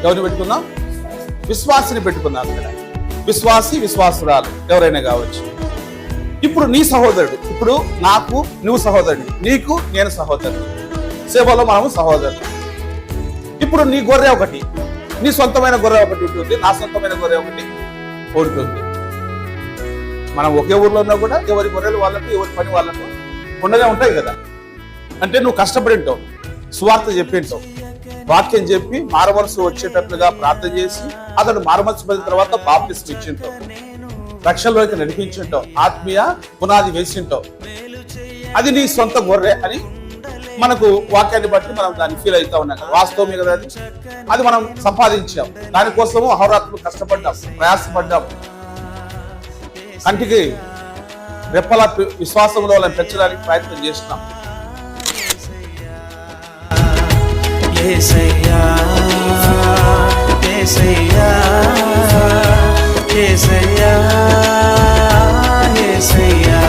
ఎవరిని పెట్టుకుందాం? విశ్వాసిని పెట్టుకుందాం. అక్కడ విశ్వాసి విశ్వాసురాలు ఎవరైనా కావచ్చు. ఇప్పుడు నీ సహోదరుడు, ఇప్పుడు నాకు నువ్వు సహోదరుడు, నీకు నేను సహోదరుడు, సేవలో మనము సహోదరుడు. ఇప్పుడు నీ గొర్రె ఒకటి, నీ సొంతమైన గొర్రె ఒకటి ఉంటుంది, నా సొంతమైన గొర్రె ఒకటి ఉంటుంది. మనం ఒకే ఊర్లో ఉన్నా కూడా ఎవరి గొర్రెలు వాళ్ళకు, ఎవరి పని వాళ్ళకు ఉండగా ఉంటాయి కదా. అంటే నువ్వు కష్టపడి ఉంటావు, సువార్త చెప్పి ఉంటావు, వాక్యం చెప్పి మారుమనసు వచ్చేటట్లుగా ప్రార్థన చేసి అతడు మారుమనసు పొందిన తర్వాత బాప్తిస్మం ఇచ్చింటావు, రక్షణలోకి నడిపించుంటావు, ఆత్మీయ పునాది వేసింటావు. అది నీ సొంత గొర్రె అని మనకు వాక్యాన్ని బట్టి మనం దాన్ని ఫీల్ అవుతా ఉన్నాం. వాస్తవమే కదా అది. అది మనం సంపాదించాం, దానికోసము అహోరాత్రులు కష్టపడ్డాం, ప్రయాసపడ్డాం, కంటికి రెప్పల విశ్వాసంలో వాళ్ళని పెంచడానికి ప్రయత్నం చేస్తున్నాం. యేసయ్యా యేసయ్యా యేసయ్యా యేసయ్యా,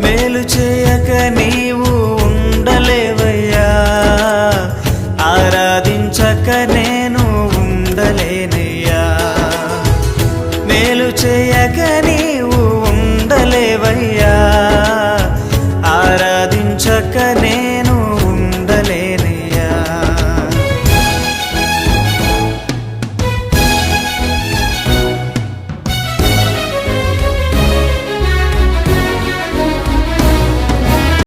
మేలు చేయక నీవు ఉండలేవయ్యా, ఆరాధించక నేను ఉండలేనయ్యా. మేలు చేయక నీవు ఉండలేవయ్యా, ఆరాధించక